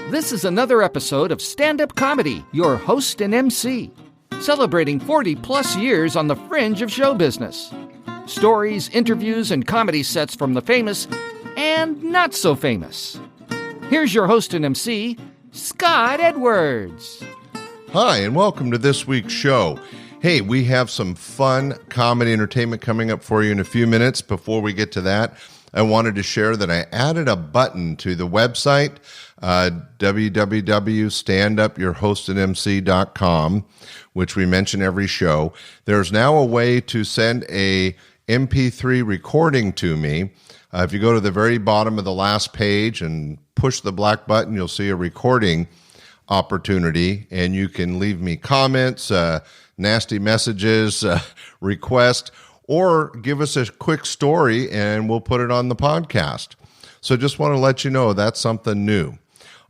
This is another episode of Standup Comedy, your host and MC, celebrating 40-plus years on the fringe of show business. Stories, interviews, and comedy sets from the famous and not so famous. Here's your host and MC, Scott Edwards. Hi, and welcome to this week's show. Hey, we have some fun comedy entertainment coming up for you in a few minutes. Before we get to that, I wanted to share that I added a button to the website, www.standupyourhostandmc.com, which we mention every show. There's now a way to send a MP3 recording to me. If you go to the very bottom of the last page and push the black button, you'll see a recording opportunity, and you can leave me comments, nasty messages, requests, or give us a quick story and we'll put it on the podcast. So just want to let you know that's something new.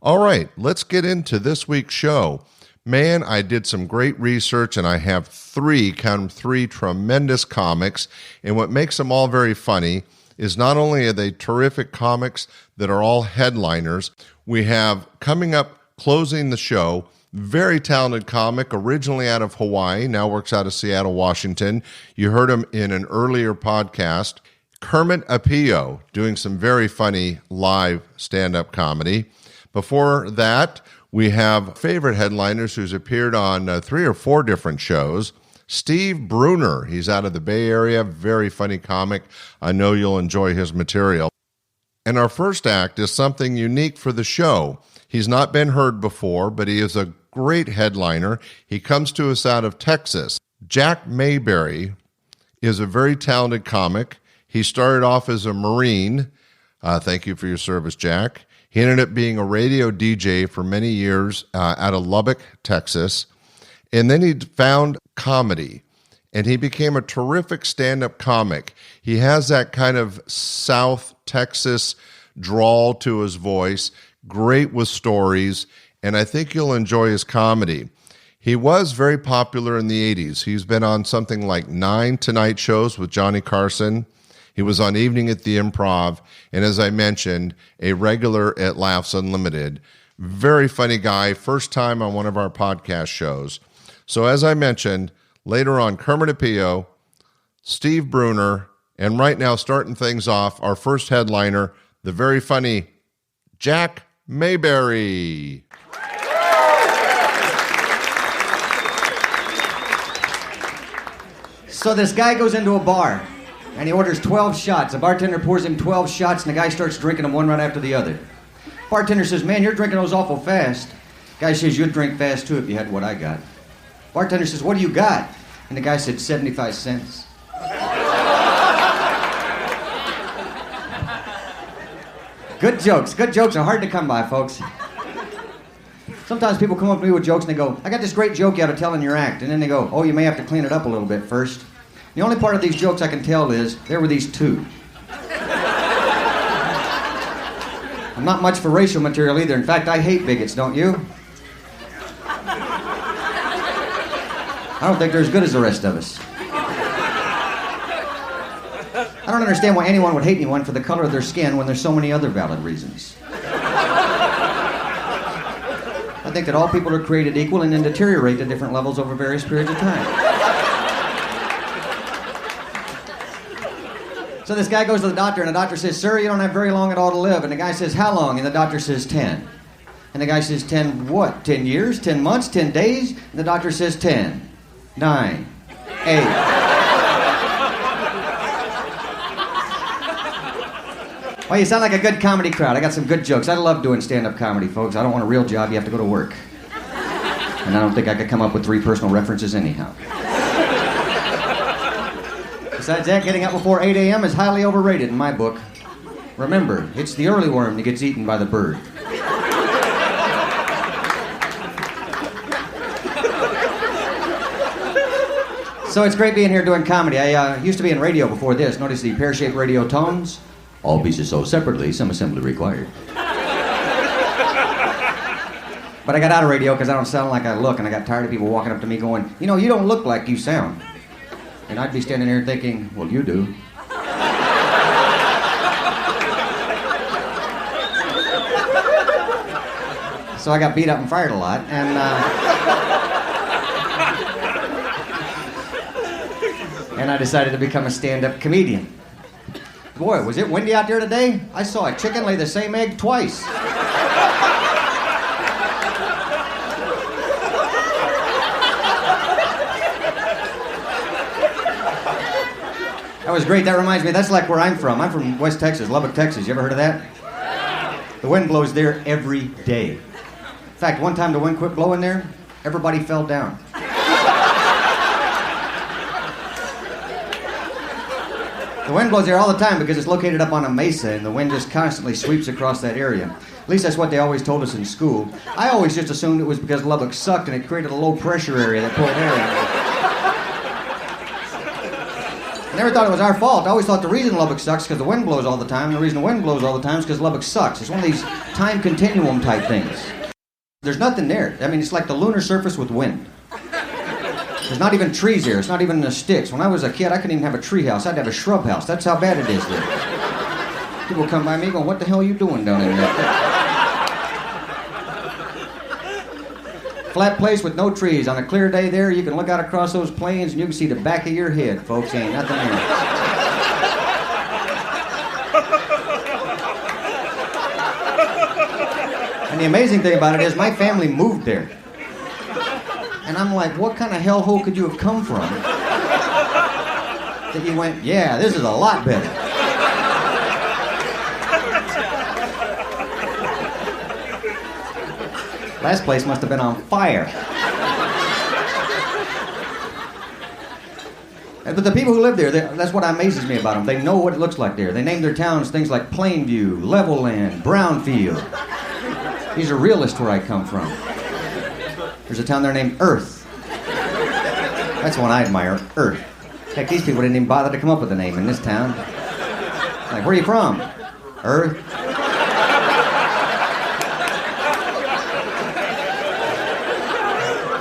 All right, let's get into this week's show. Man, I did some great research, and I have three tremendous comics, and what makes them all very funny is not only are they terrific comics that are all headliners, we have coming up closing the show, very talented comic, originally out of Hawaii, now works out of Seattle, Washington. You heard him in an earlier podcast. Kermit Apio, doing some very funny live stand-up comedy. Before that, we have favorite headliners who's appeared on 3 or 4 different shows. Steve Bruner, he's out of the Bay Area, very funny comic. I know you'll enjoy his material. And our first act is something unique for the show. He's not been heard before, but he is a great headliner. He comes to us out of Texas. Jack Mayberry is a very talented comic. He started off as a Marine. Thank you for your service, Jack. He ended up being a radio DJ for many years out of Lubbock, Texas. And then he found comedy, and he became a terrific stand-up comic. He has that kind of South Texas drawl to his voice, great with stories, and I think you'll enjoy his comedy. He was very popular in the 80s. He's been on something like 9 Tonight shows with Johnny Carson. He was on Evening at the Improv, and as I mentioned, a regular at Laughs Unlimited. Very funny guy, first time on one of our podcast shows. So as I mentioned, later on, Kermit Apio, Steve Bruner, and right now starting things off, our first headliner, the very funny Jack Mayberry. So this guy goes into a bar, and he orders 12 shots. The bartender pours him 12 shots, and the guy starts drinking them one right after the other. Bartender says, "Man, you're drinking those awful fast." Guy says, "You'd drink fast too if you had what I got." Bartender says, "What do you got?" And the guy said, 75 cents. Good jokes are hard to come by, folks. Sometimes people come up to me with jokes and they go, "I got this great joke you ought to tell in your act." And then they go, "Oh, you may have to clean it up a little bit first." The only part of these jokes I can tell is, there were these 2. I'm not much for racial material either. In fact, I hate bigots, don't you? I don't think they're as good as the rest of us. I don't understand why anyone would hate anyone for the color of their skin when there's so many other valid reasons. I think that all people are created equal and then deteriorate at different levels over various periods of time. So this guy goes to the doctor, and the doctor says, "Sir, you don't have very long at all to live." And the guy says, "How long?" And the doctor says, 10. And the guy says, 10 what? 10 years? 10 months? 10 days? And the doctor says, 10, 9, 8. Well, you sound like a good comedy crowd. I got some good jokes. I love doing stand-up comedy, folks. I don't want a real job. You have to go to work. And I don't think I could come up with 3 personal references anyhow. Besides that, getting up before 8 a.m. is highly overrated in my book. Remember, it's the early worm that gets eaten by the bird. So it's great being here doing comedy. I used to be in radio before this. Notice the pear-shaped radio tones? All pieces sold separately, some assembly required. But I got out of radio because I don't sound like I look, and I got tired of people walking up to me going, "You know, you don't look like you sound." And I'd be standing there thinking, "Well, you do." So I got beat up and fired a lot, and I decided to become a stand-up comedian. Boy, was it windy out there today? I saw a chicken lay the same egg twice. That was great. That reminds me, that's like where I'm from. I'm from West Texas, Lubbock, Texas. You ever heard of that? The wind blows there every day. In fact, one time the wind quit blowing there, everybody fell down. The wind blows there all the time because it's located up on a mesa and the wind just constantly sweeps across that area. At least that's what they always told us in school. I always just assumed it was because Lubbock sucked and it created a low pressure area that pulled air in. I never thought it was our fault. I always thought the reason Lubbock sucks is because the wind blows all the time, and the reason the wind blows all the time is because Lubbock sucks. It's one of these time continuum type things. There's nothing there. I mean, it's like the lunar surface with wind. There's not even trees there. It's not even the sticks. When I was a kid, I couldn't even have a tree house. I'd have a shrub house. That's how bad it is there. People come by me going, what the hell are you doing down in there? Flat place with no trees. On a clear day there, you can look out across those plains and you can see the back of your head, folks. Ain't nothing there. And the amazing thing about it is my family moved there. And I'm like, what kind of hellhole could you have come from that you went, yeah, this is a lot better? Last place must have been on fire. But the people who live there, that's what amazes me about them. They know what it looks like there. They name their towns things like Plainview, Levelland, Brownfield. These are realists where I come from. There's a town there named Earth. That's one I admire, Earth. Heck, these people didn't even bother to come up with a name in this town. Like, where are you from? Earth.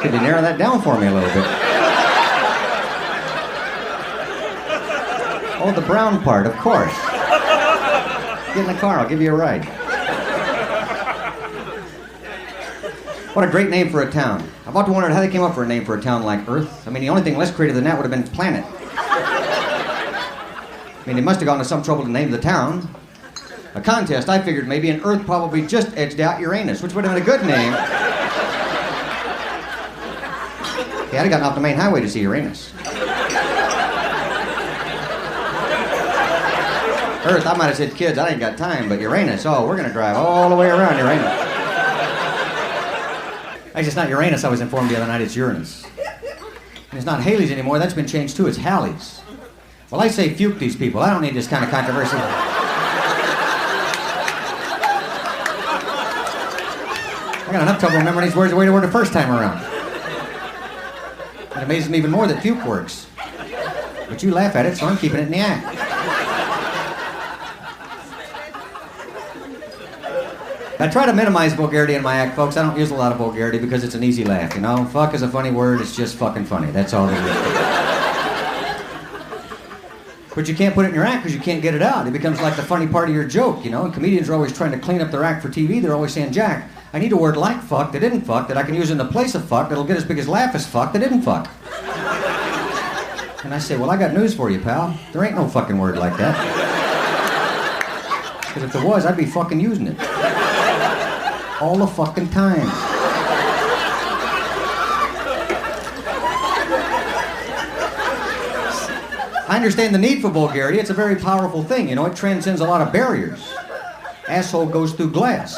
Could you narrow that down for me a little bit? Oh, the brown part, of course. Get in the car, I'll give you a ride. What a great name for a town. I've often wondered how they came up for a name for a town like Earth. I mean, the only thing less creative than that would have been Planet. I mean, they must have gone to some trouble to name the town. A contest, I figured maybe, and Earth probably just edged out Uranus, which would have been a good name. Yeah, I'd have gotten off the main highway to see Uranus. Earth, I might have said, kids, I ain't got time, but Uranus, oh, we're going to drive all the way around Uranus. Actually, it's not Uranus, I was informed the other night, it's Uranus. And it's not Haley's anymore, that's been changed too, it's Halley's. Well, I say fuke these people, I don't need this kind of controversy. I got enough trouble remembering these words the way they were the first time around. It amazes me even more that puke works. But you laugh at it, so I'm keeping it in the act. I try to minimize vulgarity in my act, folks. I don't use a lot of vulgarity because it's an easy laugh, you know? Fuck is a funny word, it's just fucking funny. That's all it is. But you can't put it in your act because you can't get it out. It becomes like the funny part of your joke, you know? And comedians are always trying to clean up their act for TV. They're always saying, Jack, I need a word like fuck that isn't fuck that I can use in the place of fuck that'll get as big as laugh as fuck that isn't fuck. And I say, well, I got news for you, pal. There ain't no fucking word like that. Because if there was, I'd be fucking using it. All the fucking time. I understand the need for vulgarity. It's a very powerful thing, you know? It transcends a lot of barriers. Asshole goes through glass.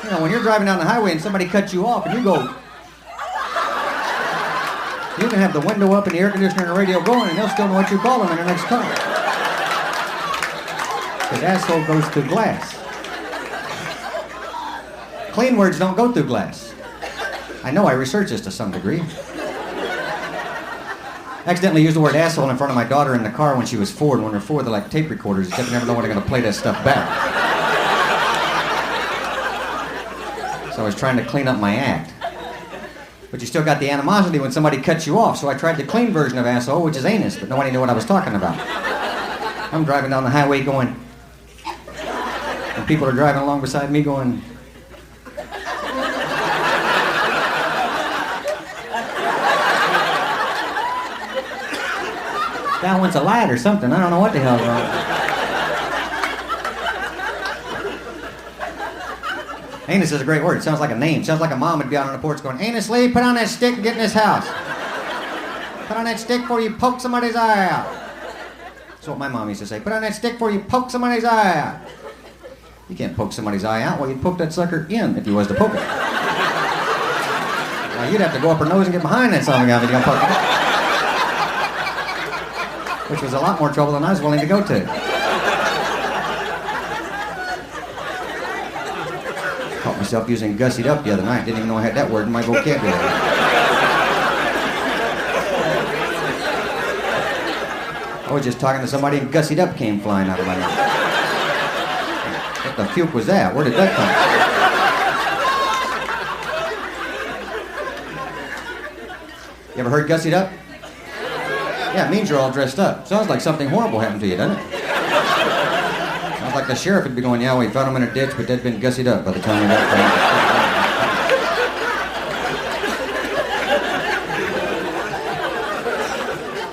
You know, when you're driving down the highway and somebody cuts you off and you go... You can have the window up and the air conditioner and the radio going and they'll still know what you call them in the next car. Because asshole goes through glass. Clean words don't go through glass. I know, I researched this to some degree. I accidentally used the word asshole in front of my daughter in the car when she was 4, and when they're 4, they're like tape recorders. You never know when they're going to play that stuff back. So I was trying to clean up my act. But you still got the animosity when somebody cuts you off, so I tried the clean version of asshole, which is anus, but nobody knew what I was talking about. I'm driving down the highway going... And people are driving along beside me going, that one's a light or something. I don't know what the hell's wrong. Anus is a great word. It sounds like a name. It sounds like a mom would be out on the porch going, Anus Lee, put on that stick and get in this house. Put on that stick before you poke somebody's eye out. That's what my mom used to say. Put on that stick before you poke somebody's eye out. You can't poke somebody's eye out. Well, you'd poke that sucker in if you was to poke it. Now, you'd have to go up her nose and get behind that something if you're going to poke it. Which was a lot more trouble than I was willing to go to. Caught myself using gussied up the other night. Didn't even know I had that word in my vocabulary. I was just talking to somebody and gussied up came flying out of my mouth. What the fuke was that? Where did that come from? You ever heard gussied up? Yeah, it means you're all dressed up. Sounds like something horrible happened to you, doesn't it? Sounds like the sheriff would be going, yeah, we found him in a ditch, but they'd been gussied up by the time we got there.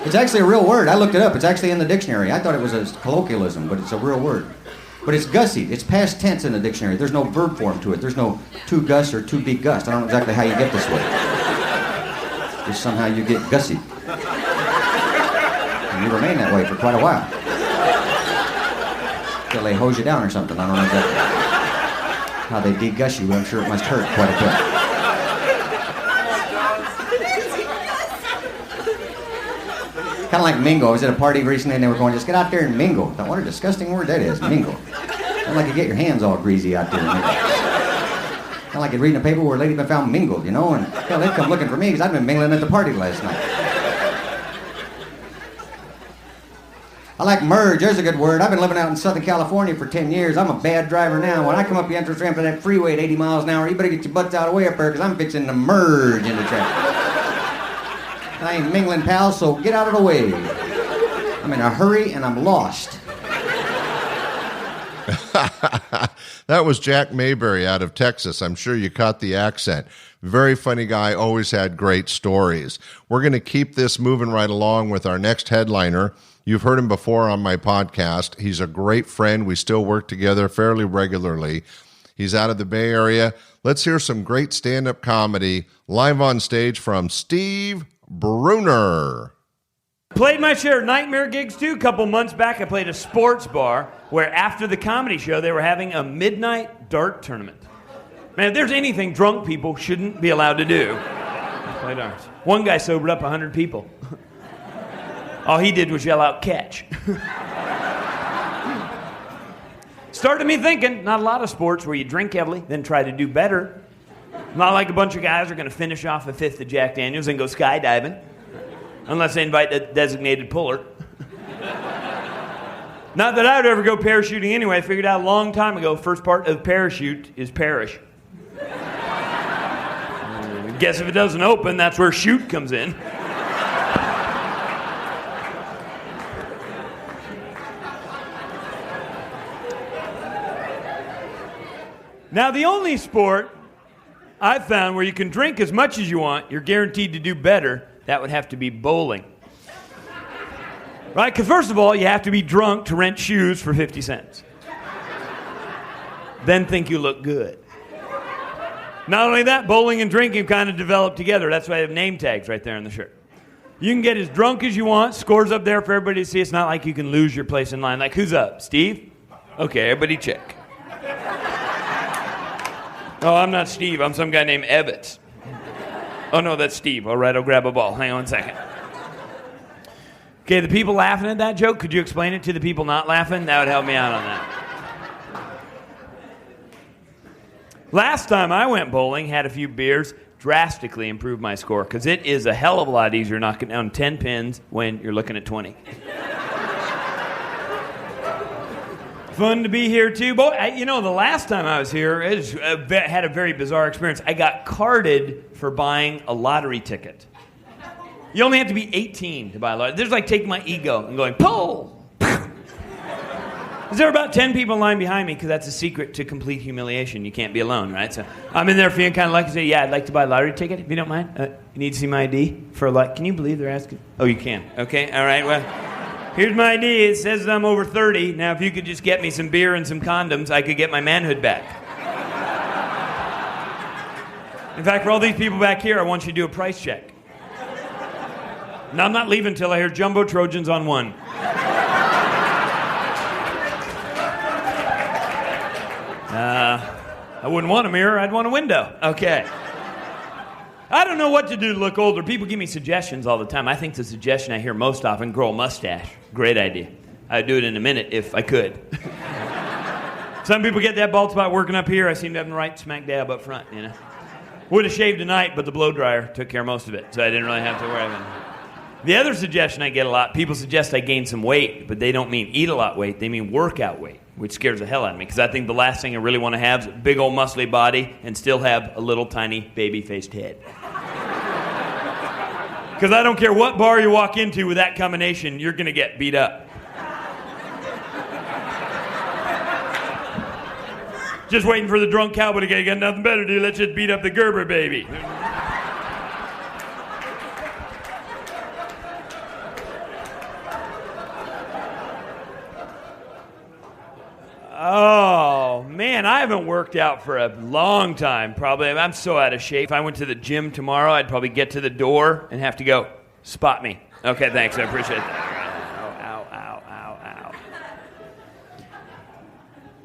It's actually a real word. I looked it up. It's actually in the dictionary. I thought it was a colloquialism, but it's a real word. But it's gussied. It's past tense in the dictionary. There's no verb form to it. There's no to gus or to be gussed. I don't know exactly how you get this way. Just somehow you get gussied. And you remain that way for quite a while. Till they hose you down or something. I don't know exactly how they deguss you, but I'm sure it must hurt quite a bit. Kind of like mingle. I was at a party recently and they were going, just get out there and mingle. I thought, what a disgusting word that is, mingle. Sounds like you get your hands all greasy out there and mingle. Kind of like you're reading a paper where a lady been found mingled, you know, and hell, they'd come looking for me because I'd been mingling at the party last night. I like merge. There's a good word. I've been living out in Southern California for 10 years. I'm a bad driver now. When I come up the entrance ramp to that freeway at 80 miles an hour, you better get your butts out of the way up there because I'm fixing to merge into traffic. I ain't mingling, pal, so get out of the way. I'm in a hurry and I'm lost. That was Jack Mayberry out of Texas. I'm sure you caught the accent. Very funny guy, always had great stories. We're going to keep this moving right along with our next headliner. You've heard him before on my podcast. He's a great friend. We still work together fairly regularly. He's out of the Bay Area. Let's hear some great stand-up comedy live on stage from Steve Bruner. Played my share of nightmare gigs too. A couple months back, I played a sports bar where after the comedy show, they were having a midnight dart tournament. Man, if there's anything drunk people shouldn't be allowed to do, play darts. One guy sobered up 100 people. All he did was yell out, catch. Started me thinking, not a lot of sports where you drink heavily, then try to do better. Not like a bunch of guys are going to finish off a fifth of Jack Daniels and go skydiving. Unless they invite a designated puller. Not that I would ever go parachuting anyway. I figured out a long time ago, first part of parachute is perish. Guess if it doesn't open, that's where shoot comes in. Now, the only sport I've found where you can drink as much as you want, you're guaranteed to do better, that would have to be bowling. Right? Because first of all, you have to be drunk to rent shoes for 50 cents. Then think you look good. Not only that, bowling and drinking kind of develop together. That's why I have name tags right there on the shirt. You can get as drunk as you want, scores up there for everybody to see. It's not like you can lose your place in line. Like, who's up? Steve? Okay, everybody check. Oh, I'm not Steve. I'm some guy named Ebbets. Oh, no, that's Steve. All right, I'll grab a ball. Hang on 1 second. Okay, the people laughing at that joke, could you explain it to the people not laughing? That would help me out on that. Last time I went bowling, had a few beers, drastically improved my score, because it is a hell of a lot easier knocking down 10 pins when you're looking at 20. Fun to be here, too. Boy, the last time I was here, had a very bizarre experience. I got carded for buying a lottery ticket. You only have to be 18 to buy a lottery. There's like taking my ego and going, pull! There were about 10 people in line behind me because that's a secret to complete humiliation. You can't be alone, right? So I'm in there feeling kind of lucky. Say, yeah, I'd like to buy a lottery ticket if you don't mind. You need to see my ID for can you believe they're asking? Oh, you can. Okay, all right. Well, here's my ID. It says I'm over 30. Now, if you could just get me some beer and some condoms, I could get my manhood back. In fact, for all these people back here, I want you to do a price check. Now, I'm not leaving until I hear Jumbo Trojans on one. I wouldn't want a mirror, I'd want a window. Okay. I don't know what to do to look older. People give me suggestions all the time. I think the suggestion I hear most often, grow a mustache. Great idea. I'd do it in a minute if I could. Some people get that bald spot working up here. I seem to have them right smack dab up front, you know. Would have shaved tonight, but the blow dryer took care of most of it, so I didn't really have to worry about it. The other suggestion I get a lot, people suggest I gain some weight, but they don't mean eat a lot weight, they mean workout weight, which scares the hell out of me, because I think the last thing I really want to have is a big old muscly body and still have a little tiny baby-faced head. Because I don't care what bar you walk into with that combination, you're going to get beat up. Just waiting for the drunk cowboy to get, you got nothing better to do, let's just beat up the Gerber baby. Oh, man, I haven't worked out for a long time, probably. I'm so out of shape. If I went to the gym tomorrow, I'd probably get to the door and have to go, spot me. Okay, thanks, I appreciate that. Ow.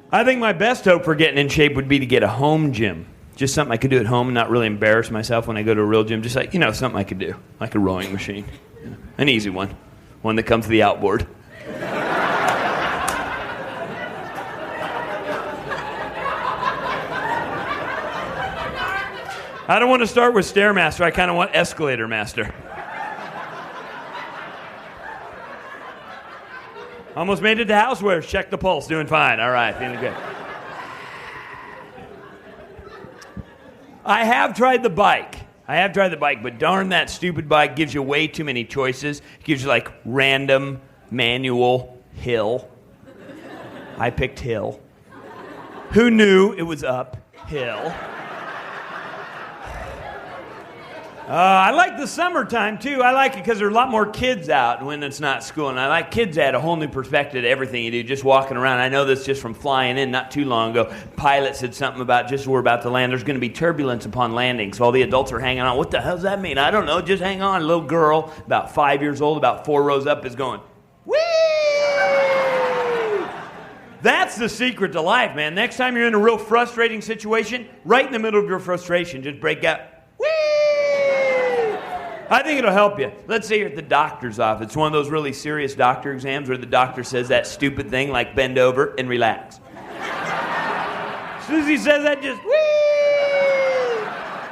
I think my best hope for getting in shape would be to get a home gym. Just something I could do at home and not really embarrass myself when I go to a real gym. Just like, something I could do, like a rowing machine. An easy one that comes with the outboard. I don't want to start with Stairmaster. I kind of want Escalator Master. Almost made it to Housewares. Check the pulse. Doing fine. All right. Feeling good. I have tried the bike, but darn, that stupid bike gives you way too many choices. It gives you like random, manual, hill. I picked hill. Who knew it was uphill? I like the summertime, too. I like it because there are a lot more kids out when it's not school. And I like kids add a whole new perspective to everything you do, just walking around. I know this just from flying in not too long ago. Pilot said something about just as we're about to land, there's going to be turbulence upon landing. So all the adults are hanging on. What the hell does that mean? I don't know. Just hang on. A little girl, about 5 years old, about 4 rows up, is going, whee! That's the secret to life, man. Next time you're in a real frustrating situation, right in the middle of your frustration, just break out, whee! I think it'll help you. Let's say you're at the doctor's office. It's one of those really serious doctor exams where the doctor says that stupid thing like bend over and relax. As soon as he says that, just whee!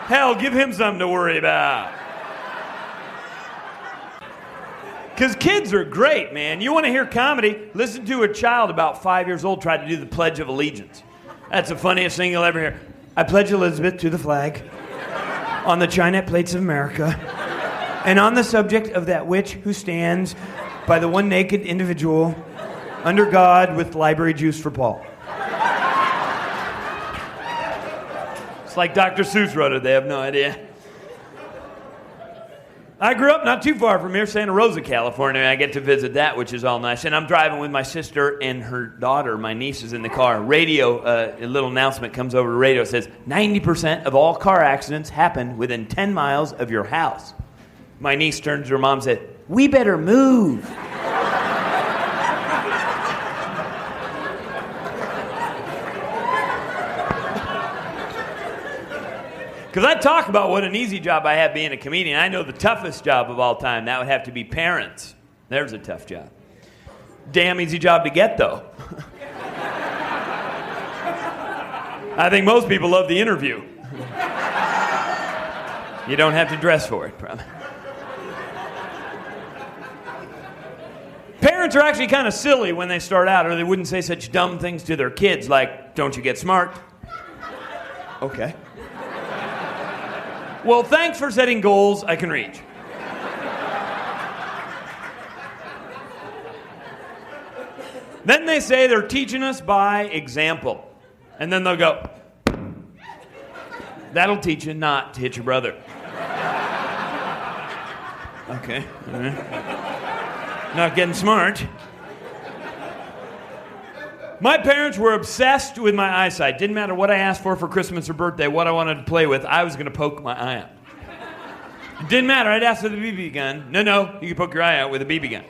Hell, give him something to worry about. Because kids are great, man. You want to hear comedy? Listen to a child about 5 years old try to do the Pledge of Allegiance. That's the funniest thing you'll ever hear. I pledge Elizabeth to the flag on the china plates of America, and on the subject of that witch who stands by the one naked individual under God with library juice for Paul. It's like Dr. Seuss wrote it. They have no idea. I grew up not too far from here, Santa Rosa, California. I get to visit that, which is all nice. And I'm driving with my sister and her daughter. My niece is in the car. Radio, a little announcement comes over the radio. It says, 90% of all car accidents happen within 10 miles of your house. My niece turned to her mom and said, we better move. Because I talk about what an easy job I have being a comedian. I know the toughest job of all time, that would have to be parents. There's a tough job. Damn easy job to get, though. I think most people love the interview. You don't have to dress for it, probably. Parents are actually kind of silly when they start out, or they wouldn't say such dumb things to their kids like, don't you get smart? Okay. Well, thanks for setting goals I can reach. Then they say they're teaching us by example. And then they'll go, that'll teach you not to hit your brother. Okay. All right. Not getting smart. My parents were obsessed with my eyesight. Didn't matter what I asked for Christmas or birthday, what I wanted to play with, I was going to poke my eye out. It didn't matter. I'd ask for the BB gun. No, you can poke your eye out with a BB gun.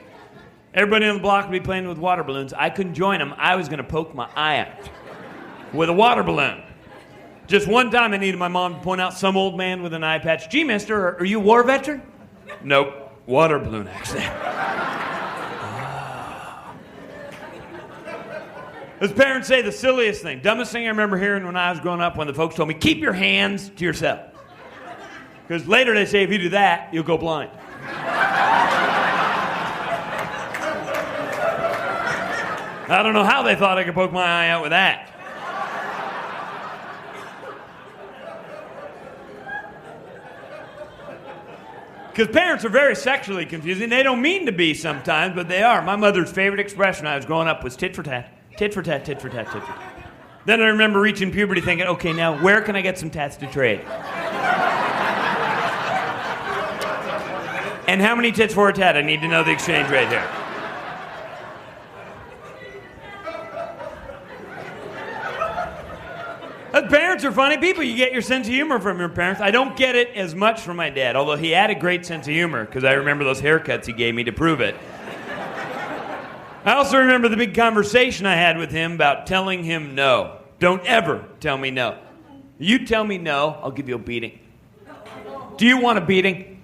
Everybody on the block would be playing with water balloons. I couldn't join them. I was going to poke my eye out with a water balloon. Just one time I needed my mom to point out some old man with an eye patch. Gee, mister, are you a war veteran? Nope. Water balloon accident. His parents say the silliest thing, dumbest thing I remember hearing when I was growing up when the folks told me, keep your hands to yourself. Because later they say if you do that, you'll go blind. I don't know how they thought I could poke my eye out with that. Because parents are very sexually confusing. They don't mean to be sometimes, but they are. My mother's favorite expression when I was growing up was tit for tat. Tit for tat, tit for tat, tit for tat. Then I remember reaching puberty thinking, okay, now where can I get some tats to trade? And how many tits for a tat? I need to know the exchange rate here. Parents are funny people. You get your sense of humor from your parents. I don't get it as much from my dad, although he had a great sense of humor because I remember those haircuts he gave me to prove it. I also remember the big conversation I had with him about telling him no. Don't ever tell me no. You tell me no, I'll give you a beating. Do you want a beating?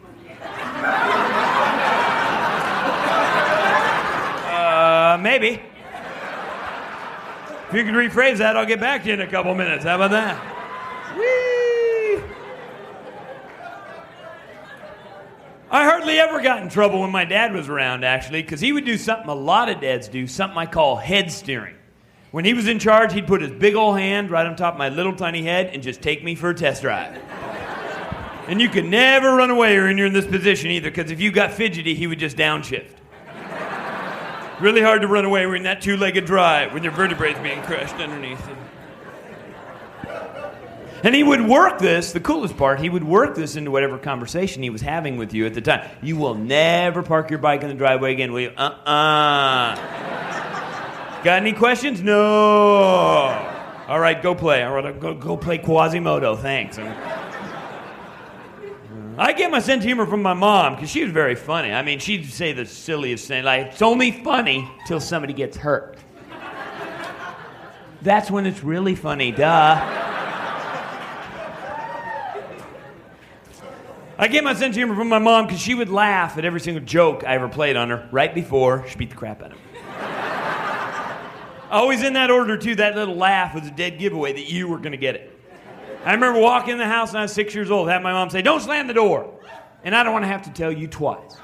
Maybe. If you could rephrase that, I'll get back to you in a couple minutes. How about that? Whee! I hardly ever got in trouble when my dad was around, actually, because he would do something a lot of dads do, something I call head steering. When he was in charge, he'd put his big old hand right on top of my little tiny head and just take me for a test drive. And you could never run away when you're in this position either, because if you got fidgety, he would just downshift. Really hard to run away when you're in that two-legged drive with your vertebrae being crushed underneath it. And he would work this, the coolest part, he would work this into whatever conversation he was having with you at the time. You will never park your bike in the driveway again, will you? Got any questions? No. All right, go play. All right, go play Quasimodo, thanks. I get my sense of humor from my mom because she was very funny. I mean, she'd say the silliest thing, like, it's only funny till somebody gets hurt. That's when it's really funny, duh. I get my sense of humor from my mom because she would laugh at every single joke I ever played on her right before she beat the crap out of me. Always in that order, too, that little laugh was a dead giveaway that you were going to get it. I remember walking in the house when I was 6 years old, had my mom say, don't slam the door. And I don't want to have to tell you twice.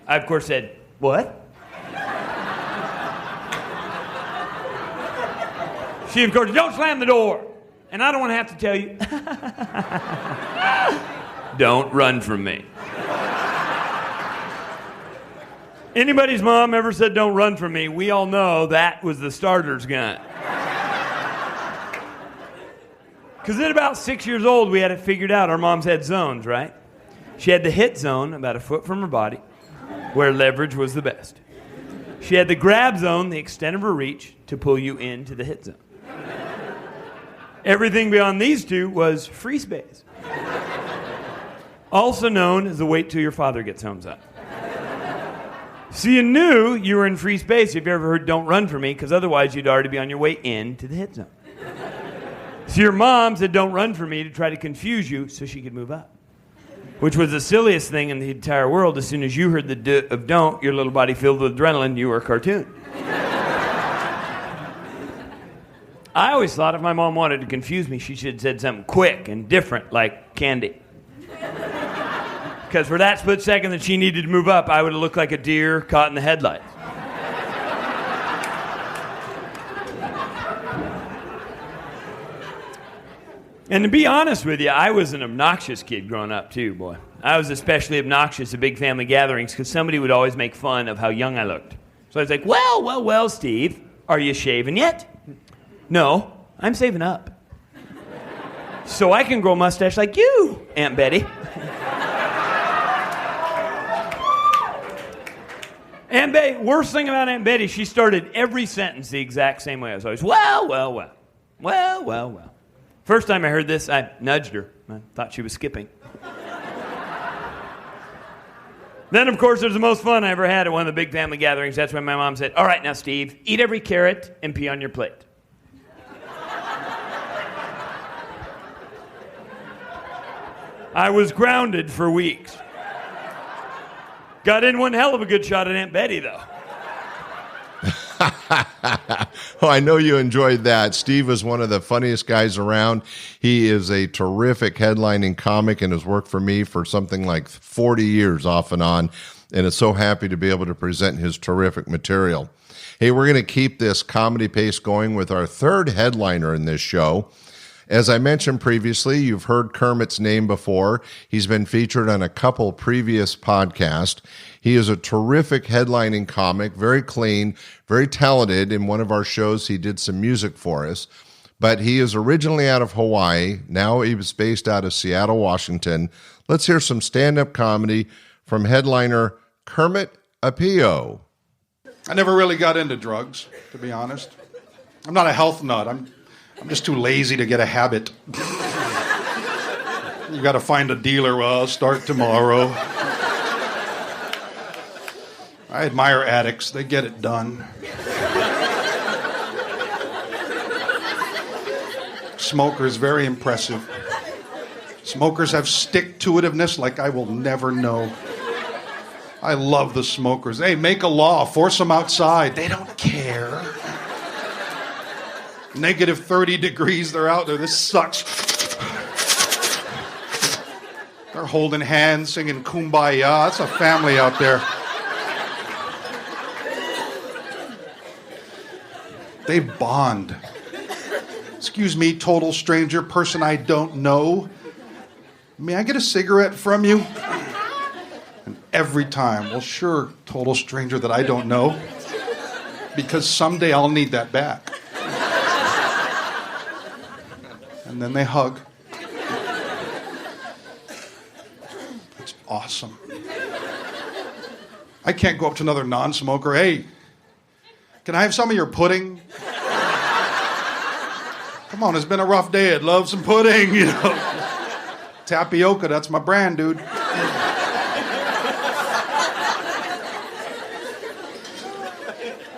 I, of course, said, what? She, of course, don't slam the door. And I don't want to have to tell you, don't run from me. Anybody's mom ever said, don't run from me, we all know that was the starter's gun. Because at about 6 years old, we had it figured out. Our moms had zones, right? She had the hit zone, about a foot from her body, where leverage was the best. She had the grab zone, the extent of her reach, to pull you into the hit zone. Everything beyond these two was free space. Also known as the wait till your father gets home zone. So you knew you were in free space if you ever heard don't run from me, because otherwise you'd already be on your way into the hit zone. So your mom said, don't run from me, to try to confuse you so she could move up. Which was the silliest thing in the entire world. As soon as you heard the D of don't, your little body filled with adrenaline, you were a cartoon. I always thought if my mom wanted to confuse me, she should have said something quick and different, like candy. Because for that split second that she needed to move up, I would have looked like a deer caught in the headlights. And to be honest with you, I was an obnoxious kid growing up too, boy. I was especially obnoxious at big family gatherings because somebody would always make fun of how young I looked. So I was like, well, Steve, Are you shaving yet? No, I'm saving up. So I can grow a mustache like you, Aunt Betty. Aunt Betty, worst thing about Aunt Betty, she started every sentence the exact same way. I was always, well. First time I heard this, I nudged her. I thought she was skipping. Then, of course, there's the most fun I ever had at one of the big family gatherings. That's when my mom said, all right, now, Steve, eat every carrot and pee on your plate. I was grounded for weeks. Got in one hell of a good shot at Aunt Betty, though. Oh, I know you enjoyed that. Steve is one of the funniest guys around. He is a terrific headlining comic and has worked for me for something like 40 years off and on, and is so happy to be able to present his terrific material. Hey, we're going to keep this comedy pace going with our third headliner in this show. As I mentioned previously, you've heard Kermit's name before. He's been featured on a couple previous podcasts. He is a terrific headlining comic, very clean, very talented. In one of our shows, he did some music for us. But he is originally out of Hawaii. Now he was based out of Seattle, Washington. Let's hear some stand-up comedy from headliner Kermit Apio. I never really got into drugs, to be honest. I'm not a health nut. I'm just too lazy to get a habit. You got to find a dealer. Well, I'll start tomorrow. I admire addicts. They get it done. Smokers, very impressive. Smokers have stick-to-itiveness like I will never know. I love the smokers. Hey, make a law. Force them outside. They don't care. Negative 30 degrees, they're out there. This sucks. They're holding hands, singing Kumbaya. That's a family out there. They bond. Excuse me, total stranger, person I don't know. May I get a cigarette from you? And every time, well, sure, total stranger that I don't know. Because someday I'll need that back. And then they hug. It's awesome. I can't go up to another non-smoker. Hey, can I have some of your pudding? Come on, it's been a rough day. I'd love some pudding, you know. Tapioca, that's my brand, dude.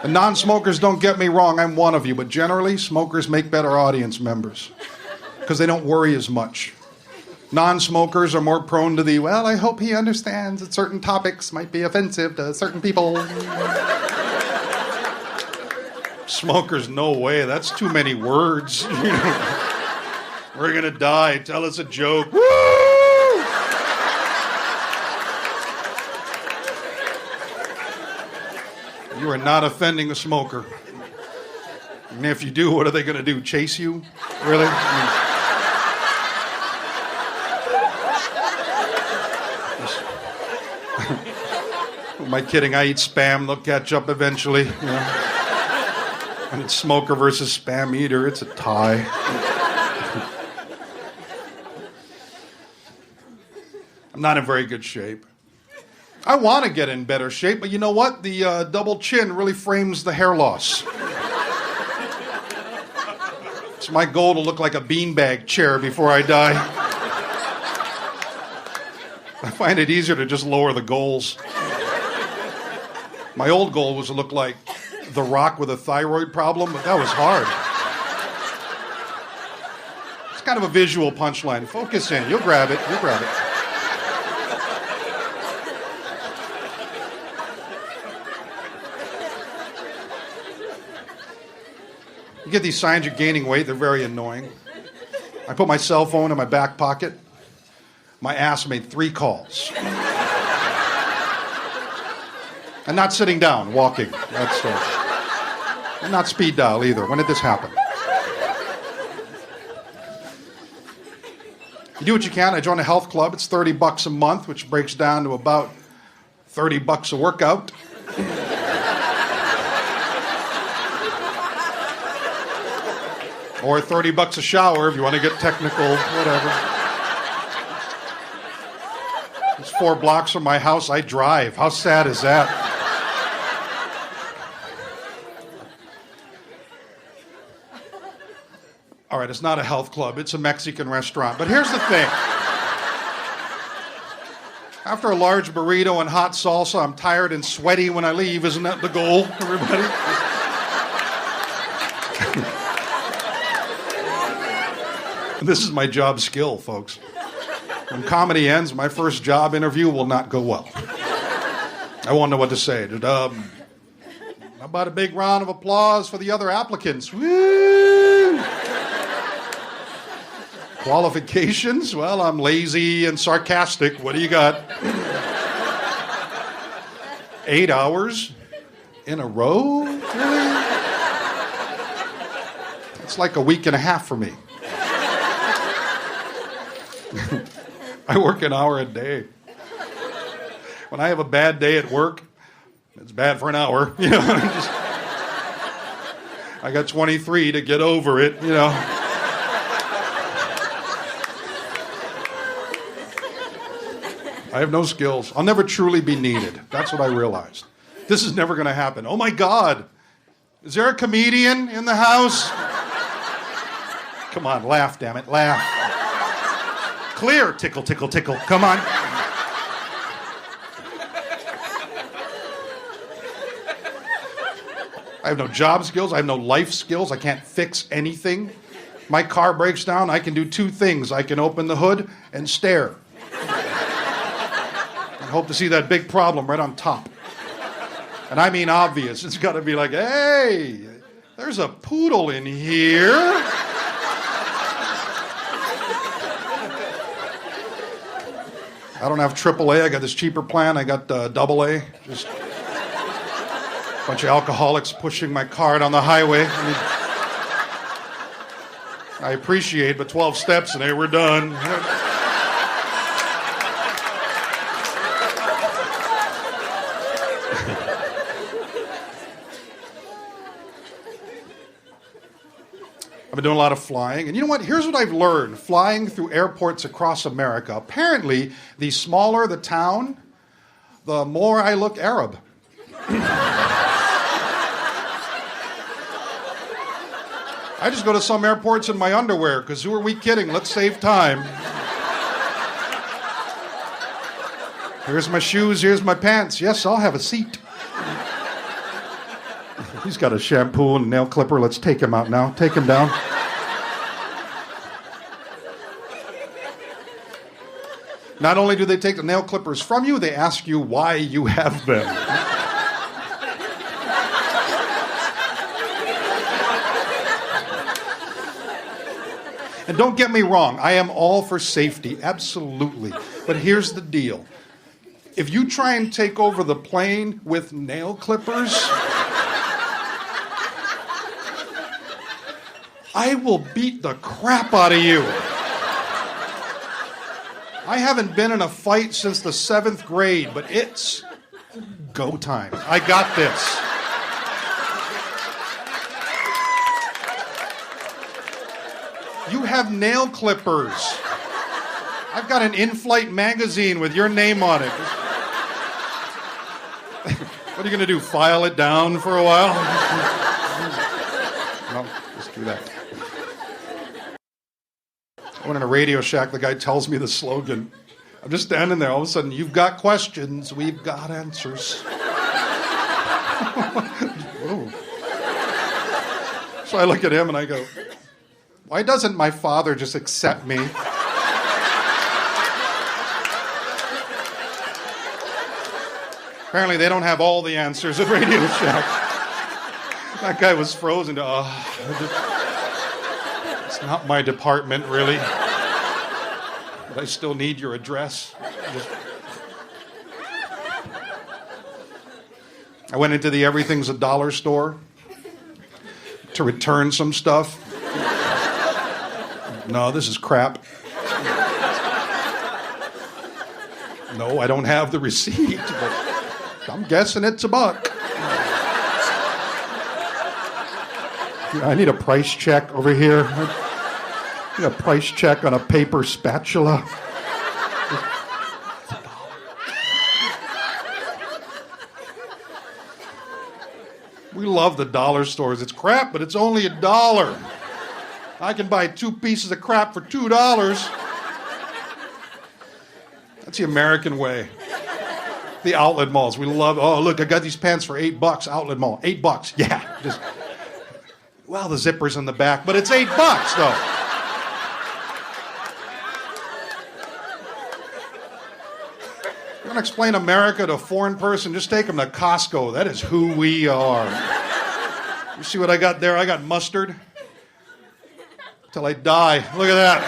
The non-smokers, don't get me wrong, I'm one of you, but generally, smokers make better audience members because they don't worry as much. Non-smokers are more prone to the, well, I hope he understands that certain topics might be offensive to certain people. Smokers, no way, that's too many words. We're gonna die, tell us a joke. Woo! You are not offending a smoker. And if you do, what are they gonna do, chase you? Really? Who am I kidding? I eat spam, they'll catch up eventually. You know? And it's smoker versus spam eater, it's a tie. I'm not in very good shape. I want to get in better shape, but you know what? The double chin really frames the hair loss. It's my goal to look like a beanbag chair before I die. I find it easier to just lower the goals. My old goal was to look like The Rock with a thyroid problem, but that was hard. It's kind of a visual punchline. Focus in. You'll grab it. You'll grab it. You get these signs you're gaining weight, they're very annoying. I put my cell phone in my back pocket. My ass made 3 calls. And not sitting down, walking. That's and not speed dial either. When did this happen? You do what you can. I joined a health club. It's $30 a month, which breaks down to about $30 a workout. Or $30 a shower if you want to get technical, whatever. It's 4 blocks from my house. I drive. How sad is that? All right, it's not a health club. It's a Mexican restaurant. But here's the thing. After a large burrito and hot salsa, I'm tired and sweaty when I leave. Isn't that the goal, everybody? This is my job skill, folks. When comedy ends, my first job interview will not go well. I won't know what to say. How about a big round of applause for the other applicants? Woo! Qualifications? Well, I'm lazy and sarcastic. What do you got? 8 hours in a row? Really? It's like a week and a half for me. I work an hour a day. When I have a bad day at work, it's bad for an hour. You know, I got 23 to get over it, you know. I have no skills. I'll never truly be needed. That's what I realized. This is never going to happen. Oh my God. Is there a comedian in the house? Come on, laugh, damn it, laugh. Clear. Tickle, tickle, tickle. Come on. I have no job skills. I have no life skills. I can't fix anything. My car breaks down. I can do 2 things. I can open the hood and stare. And hope to see that big problem right on top. And I mean obvious. It's got to be like, hey, there's a poodle in here. I don't have AAA. I got this cheaper plan. I got AA. Just a bunch of alcoholics pushing my cart on the highway. I appreciate, but 12 steps and they were done. I've been doing a lot of flying. And you know what? Here's what I've learned flying through airports across America. Apparently, the smaller the town, the more I look Arab. I just go to some airports in my underwear, because who are we kidding? Let's save time. Here's my shoes, here's my pants. Yes, I'll have a seat. He's got a shampoo and a nail clipper. Let's take him out now. Take him down. Not only do they take the nail clippers from you, they ask you why you have them. And don't get me wrong, I am all for safety, absolutely. But here's the deal. If you try and take over the plane with nail clippers, I will beat the crap out of you. I haven't been in a fight since the 7th grade, but it's go time. I got this. You have nail clippers. I've got an in-flight magazine with your name on it. What are you going to do, file it down for a while? No, just do that. I went in a Radio Shack, the guy tells me the slogan. I'm just standing there, all of a sudden, you've got questions, we've got answers. So I look at him and I go, why doesn't my father just accept me? Apparently they don't have all the answers at Radio Shack. That guy was frozen. It's not my department, really. But I still need your address. I went into the Everything's a Dollar store to return some stuff. No, this is crap. No, I don't have the receipt, but I'm guessing it's $1. I need a price check over here. I need a price check on a paper spatula. We love the dollar stores. It's crap, but it's only $1. I can buy 2 pieces of crap for $2. That's the American way. The outlet malls. We love, oh, look, I got these pants for $8. Outlet mall. $8. Yeah. Just, well, the zipper's in the back, but it's $8, though. You want to explain America to a foreign person? Just take them to Costco. That is who we are. You see what I got there? I got mustard. Till I die. Look at that.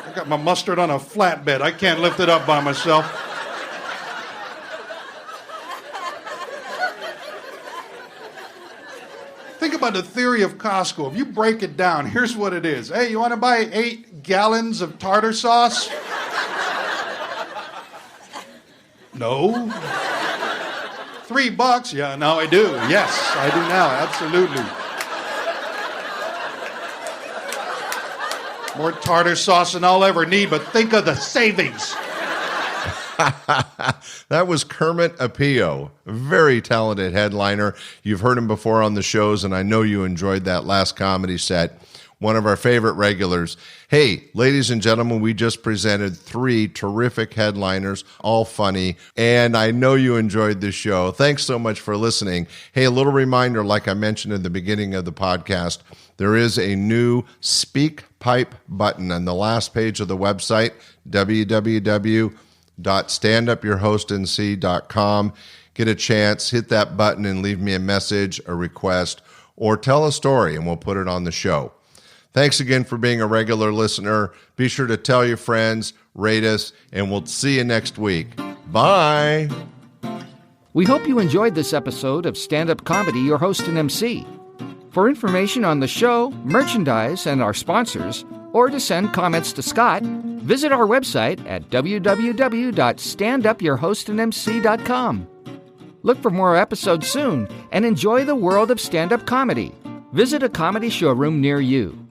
I got my mustard on a flatbed. I can't lift it up by myself. Think about the theory of Costco. If you break it down, here's what it is. Hey, you want to buy 8 gallons of tartar sauce? No. $3? Yeah, now I do. Yes, I do now. Absolutely. More tartar sauce than I'll ever need, but think of the savings. That was Kermit Apio, very talented headliner. You've heard him before on the shows, and I know you enjoyed that last comedy set. One of our favorite regulars. Hey, ladies and gentlemen, we just presented 3 terrific headliners, all funny, and I know you enjoyed this show. Thanks so much for listening. Hey, a little reminder, like I mentioned at the beginning of the podcast, there is a new Speak Pipe button on the last page of the website, www.standupyourhostnc.com. Get a chance, hit that button and leave me a message, a request, or tell a story, and we'll put it on the show. Thanks again for being a regular listener. Be sure to tell your friends, rate us, and we'll see you next week. Bye. We hope you enjoyed this episode of Stand-Up Comedy, Your Host and MC. For information on the show, merchandise, and our sponsors, or to send comments to Scott, visit our website at www.standupyourhostandmc.com. Look for more episodes soon and enjoy the world of stand-up comedy. Visit a comedy showroom near you.